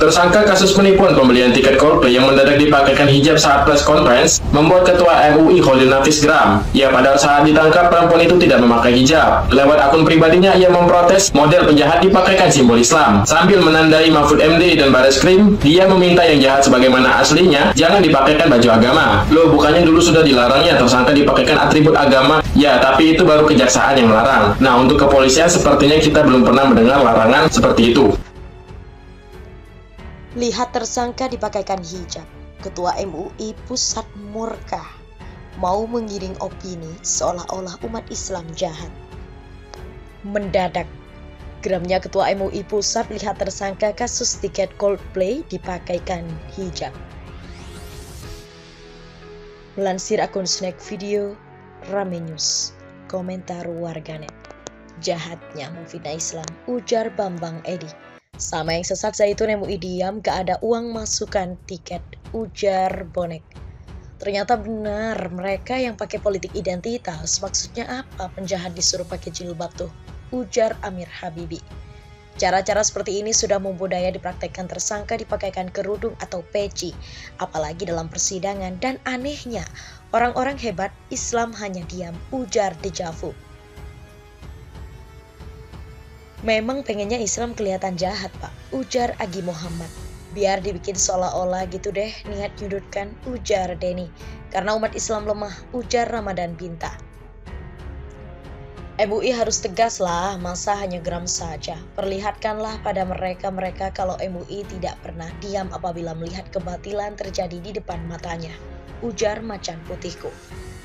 Tersangka kasus penipuan pembelian tiket Coldplay yang mendadak dipakaikan hijab saat press conference membuat Ketua MUI Khalil Nafis geram. Ya, padahal saat ditangkap perempuan itu tidak memakai hijab. Lewat akun pribadinya ia memprotes model penjahat dipakaikan simbol Islam. Sambil menandai Mahfud MD dan Bareskrim, dia meminta yang jahat sebagaimana aslinya jangan dipakaikan baju agama. Loh, bukannya dulu sudah dilarangnya tersangka dipakaikan atribut agama? Ya, tapi itu baru kejaksaan yang melarang. Nah, untuk kepolisian sepertinya kita belum pernah mendengar larangan seperti itu. Lihat tersangka dipakaikan hijab, Ketua MUI Pusat murka, mau menggiring opini seolah-olah umat Islam jahat. Mendadak, geramnya Ketua MUI Pusat lihat tersangka kasus tiket Coldplay dipakaikan hijab. Melansir akun snack video Rame News, komentar warganet, jahatnya memfitnah Islam, ujar Bambang Edi. Sama yang sesat Zaitun MUI diam, gak ada uang masukan tiket, ujar Bonek. Ternyata benar, mereka yang pakai politik identitas, maksudnya apa penjahat disuruh pakai jilbab tuh, ujar Amir Habibi. Cara-cara seperti ini sudah membudaya dipraktekkan tersangka dipakaikan kerudung atau peci, apalagi dalam persidangan, dan anehnya, orang-orang hebat Islam hanya diam, ujar Dejavu. Memang pengennya Islam kelihatan jahat, Pak, ujar Agi Muhammad. Biar dibikin seolah-olah gitu deh, niat nyudutkan, ujar Denny. Karena umat Islam lemah, ujar Ramadan Binta. MUI harus tegas lah, masa hanya geram saja. Perlihatkanlah pada mereka kalau MUI tidak pernah diam apabila melihat kebatilan terjadi di depan matanya, ujar Macan Putihku.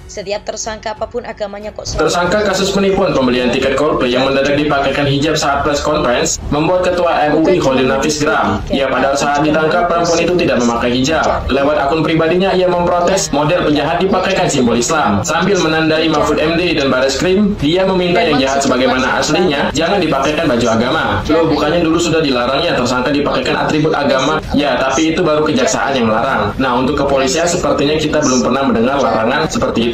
Setiap tersangka apapun agamanya kok selalu... Tersangka kasus penipuan pembelian tiket Coldplay yang mendadak dipakaikan hijab saat press conference membuat Ketua MUI Khalil Nafis geram. Ya, padahal saat ditangkap perempuan itu tidak memakai hijab. Lewat akun pribadinya ia memprotes model penjahat dipakaikan simbol Islam. Sambil menandai Mahfud MD dan Bareskrim, dia meminta yang jahat sebagaimana aslinya jangan dipakaikan baju agama. Loh, bukannya dulu sudah dilarangnya tersangka dipakaikan atribut agama? Ya, tapi itu baru kejaksaan yang melarang. Nah, untuk kepolisian sepertinya kita belum pernah mendengar larangan seperti itu.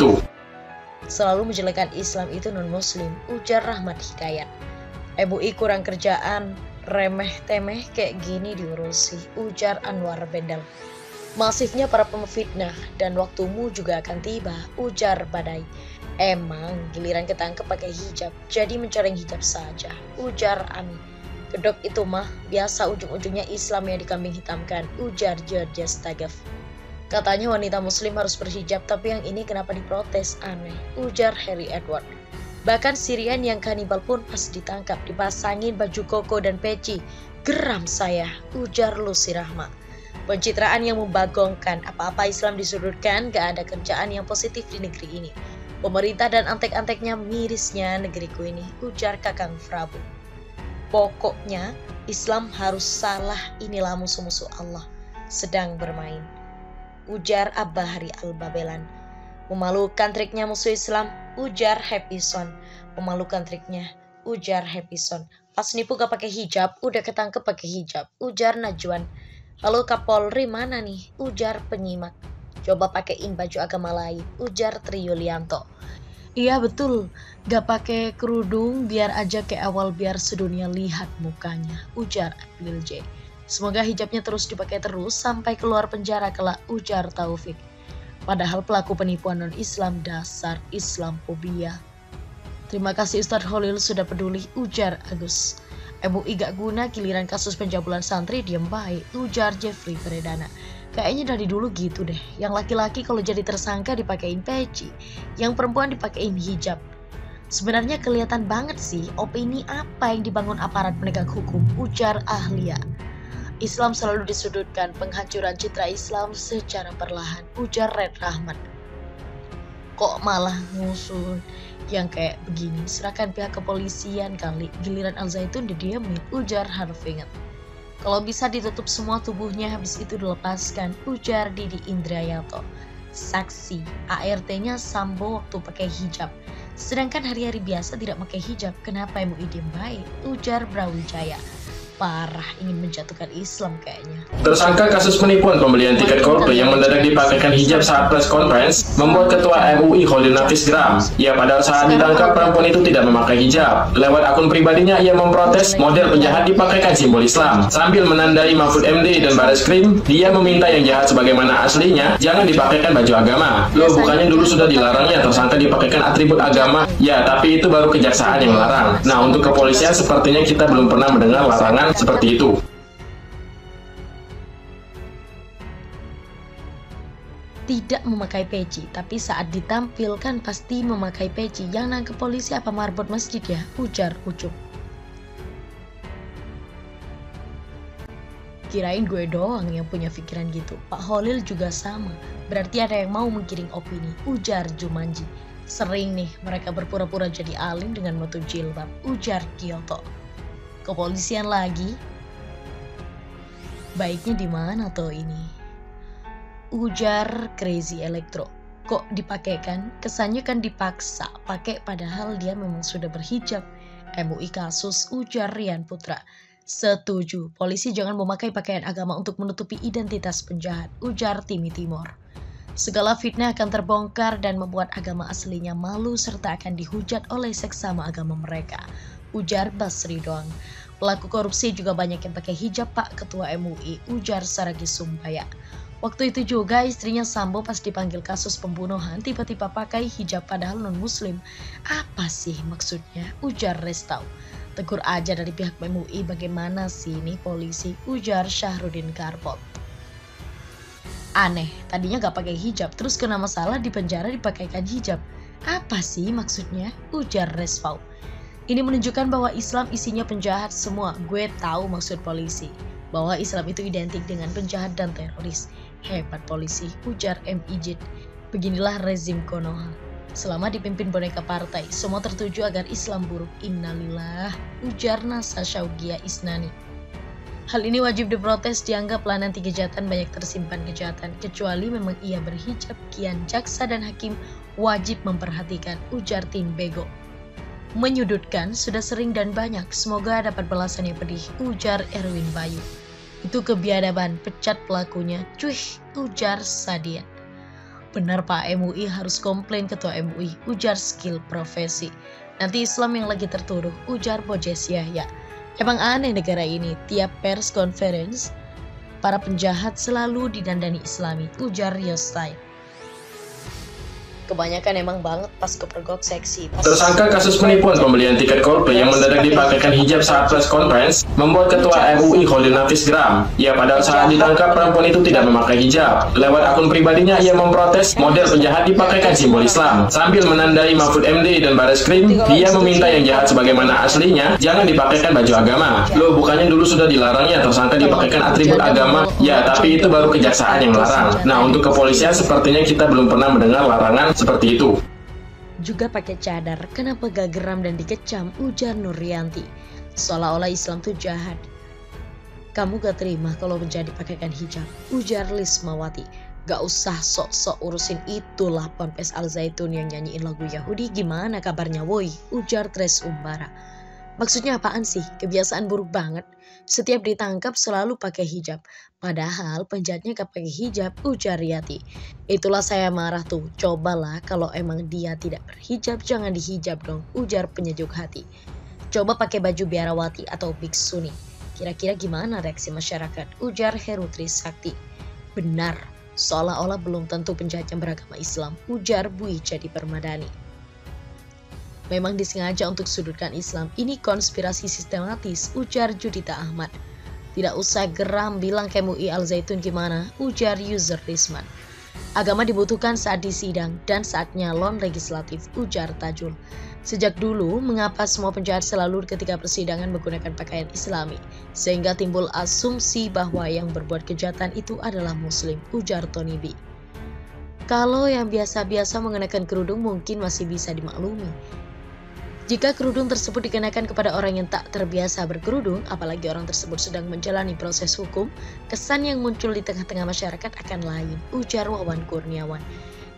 Selalu menjelekan Islam itu non-muslim, ujar Rahmat Hidayat. MUI kurang kerjaan, remeh-temeh kayak gini diurusi, ujar Anwar Bendel. Masifnya para pemfitnah dan waktumu juga akan tiba, ujar Badai. Emang giliran ketangkep pakai hijab, jadi mencoreng hijab saja, ujar Ami. Kedok itu mah biasa ujung-ujungnya Islam yang dikambing hitamkan, ujar George Stagaf. Katanya wanita muslim harus berhijab, tapi yang ini kenapa diprotes? Aneh, ujar Harry Edward. Bahkan Syrian yang kanibal pun pas ditangkap dipasangin baju koko dan peci. Geram saya, ujar Lucy Rahma. Pencitraan yang membagongkan, apa-apa Islam disudutkan, gak ada kerjaan yang positif di negeri ini. Pemerintah dan antek-anteknya mirisnya negeriku ini, ujar Kakang Prabu. Pokoknya Islam harus salah, inilah musuh-musuh Allah sedang bermain, ujar Abahari Al-Babelan. Memalukan triknya musuh Islam, ujar Happyson. Memalukan triknya, ujar Happyson. Pas nipu gak pakai hijab, udah ketangkep pakai hijab, ujar Najwan. Lalu Kapolri mana nih, ujar Penyimak. Coba pakein baju agama lain, ujar Tri Yulianto. Iya betul, gak pakai kerudung biar aja kayak awal biar sedunia lihat mukanya, ujar Lil J. Semoga hijabnya terus dipakai terus sampai keluar penjara kelak, ujar Taufik. Padahal pelaku penipuan non-Islam dasar Islamfobia. Terima kasih Ustadz Khalil sudah peduli, ujar Agus. MUI gak guna giliran kasus pencabulan santri diem baik, ujar Jeffrey Peredana. Kayaknya dari dulu gitu deh, yang laki-laki kalau jadi tersangka dipakein peci, yang perempuan dipakein hijab. Sebenarnya kelihatan banget sih opini apa yang dibangun aparat penegak hukum, ujar Ahlia. Islam selalu disudutkan, penghancuran citra Islam secara perlahan, ujar Red Rahmat. Kok malah ngusul yang kayak begini, serahkan pihak kepolisian kali, giliran Al-Zaitun didiamin, ujar Harfinget. Kalau bisa ditutup semua tubuhnya, habis itu dilepaskan, ujar Didi Indrayanto. Saksi, ART-nya Sambo waktu pakai hijab, sedangkan hari-hari biasa tidak pakai hijab, kenapa MUI diem baik, ujar Brawijaya. parah, ingin menjatuhkan Islam kayaknya. Tersangka kasus penipuan pembelian tiket Coldplay yang mendadak dipakaikan hijab saat press conference membuat Ketua MUI Khairul Nafis geram. Ya, padahal saat ditangkap perempuan itu tidak memakai hijab. Lewat akun pribadinya ia memprotes model penjahat dipakaikan simbol Islam. Sambil menandai Mahfud MD dan Bareskrim, dia meminta yang jahat sebagaimana aslinya jangan dipakaikan baju agama. Loh, bukannya dulu sudah dilarangnya tersangka dipakaikan atribut agama? Ya, tapi itu baru kejaksaan yang melarang. Nah, untuk kepolisian sepertinya kita belum pernah mendengar larangan seperti itu. Tidak memakai peci, tapi saat ditampilkan pasti memakai peci. Yang nangkep polisi apa marbot masjid ya? Ujar Ucup. Kirain gue doang yang punya pikiran gitu. Pak Holil juga sama. Berarti ada yang mau menggiring opini. Ujar Jumanji. Sering nih mereka berpura-pura jadi alim dengan moto jilbab. Ujar Kyoto. Kepolisian lagi. Baiknya di mana toh ini? Ujar Crazy Electro. Kok dipakaikan? Kesannya kan dipaksa pakai padahal dia memang sudah berhijab. MUI kasus, ujar Rian Putra. Setuju, polisi jangan memakai pakaian agama untuk menutupi identitas penjahat, ujar Timmy Timor. Segala fitnah akan terbongkar dan membuat agama aslinya malu serta akan dihujat oleh seksama agama mereka, ujar Basri Doang. Pelaku korupsi juga banyak yang pakai hijab Pak Ketua MUI, ujar Saragi Sumpaya. Waktu itu juga istrinya Sambo pas dipanggil kasus pembunuhan tiba-tiba pakai hijab padahal non-muslim. Apa sih maksudnya? Ujar Restau. Tegur aja dari pihak MUI bagaimana sih ini polisi, ujar Syahrudin Karpot. Aneh, tadinya gak pakai hijab terus kena masalah di penjara dipakaikan hijab. Apa sih maksudnya? Ujar Resfau. Ini menunjukkan bahwa Islam isinya penjahat semua. Gue tahu maksud polisi. Bahwa Islam itu identik dengan penjahat dan teroris. Hebat polisi, ujar MIJ. Beginilah rezim Konoha. Selama dipimpin boneka partai, semua tertuju agar Islam buruk. Innalillah, ujar Nasa Syaugia Isnani. Hal ini wajib diprotes, dianggap nanti kejahatan banyak tersimpan kejahatan. Kecuali memang ia berhijab, kian jaksa dan hakim wajib memperhatikan, ujar Tim Bego. Menyudutkan sudah sering dan banyak, semoga dapat balasan yang pedih, ujar Erwin Bayu. Itu kebiadaban, pecat pelakunya, cuih, ujar Sadian. Benar Pak, MUI harus komplain Ketua MUI, ujar Skill Profesi. Nanti Islam yang lagi tertuduh, ujar Bojes Yahya. Emang aneh negara ini, tiap pers conference, para penjahat selalu didandani Islami, ujar Yostai. Kebanyakan emang banget pas kepergok seksi. Tersangka kasus penipuan pembelian tiket Coldplay yang mendadak dipakaikan hijab saat press conference membuat Ketua MUI Khairul Nafis geram. Ya, padahal saat ditangkap perempuan itu tidak memakai hijab. Lewat akun pribadinya ia memprotes model penjahat dipakaikan simbol Islam. Sambil menandai Mahfud MD dan Bareskrim, dia meminta yang jahat sebagaimana aslinya jangan dipakaikan baju agama. Loh, bukannya dulu sudah dilarangnya tersangka dipakaikan atribut agama? Ya, tapi itu baru kejaksaan yang melarang. Nah, untuk kepolisian sepertinya kita belum pernah mendengar larangan seperti itu. Juga pakai cadar, kenapa gak geram dan dikecam, ujar Nuryanti. Seolah-olah Islam tuh jahat. Kamu gak terima kalau menjadi pakaikan hijab, ujar Lismawati. Gak usah sok-sok urusin itulah Ponpes Al Zaitun yang nyanyiin lagu Yahudi, gimana kabarnya woi, ujar Tres Umbara. Maksudnya apaan sih? Kebiasaan buruk banget. Setiap ditangkap selalu pakai hijab. Padahal penjahatnya gak pakai hijab, ujar Yati. Itulah saya marah tuh. Cobalah kalau emang dia tidak berhijab, jangan dihijab dong, ujar penyejuk hati. Coba pakai baju biarawati atau biksuni. Kira-kira gimana reaksi masyarakat, ujar Heru Trisakti. Benar, seolah-olah belum tentu penjahat yang beragama Islam, ujar Bui Jadi Permadani. Memang disengaja untuk sudutkan Islam, ini konspirasi sistematis, ujar Judita Ahmad. Tidak usah geram bilang ke MUI Al Zaitun gimana, ujar user Risman. Agama dibutuhkan saat disidang dan saat nyalon legislatif, ujar Tajul. Sejak dulu, mengapa semua penjahat selalu ketika persidangan menggunakan pakaian Islami, sehingga timbul asumsi bahwa yang berbuat kejahatan itu adalah Muslim, ujar Tony B. Kalau yang biasa-biasa mengenakan kerudung mungkin masih bisa dimaklumi. Jika kerudung tersebut dikenakan kepada orang yang tak terbiasa berkerudung, apalagi orang tersebut sedang menjalani proses hukum, kesan yang muncul di tengah-tengah masyarakat akan lain, ujar Wawan Kurniawan.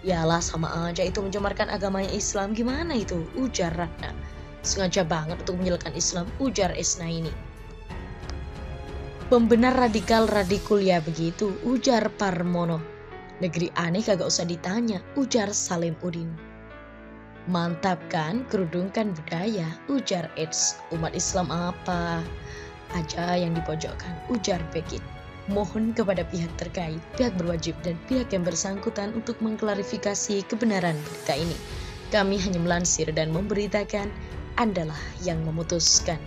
Yalah sama aja itu mencemarkan agamanya Islam, gimana itu, ujar Ratna. Sengaja banget untuk menjelekkan Islam, ujar Esnaini. Pembenar radikal radikul ya begitu, ujar Parmono. Negeri aneh kagak usah ditanya, ujar Salim Udin. Mantap kan, kerudungkan budaya, ujar Eds. Umat Islam apa aja yang dipojokkan, ujar Begit. Mohon kepada pihak terkait, pihak berwajib dan pihak yang bersangkutan untuk mengklarifikasi kebenaran berita ini. Kami hanya melansir dan memberitakan, Andalah yang memutuskan.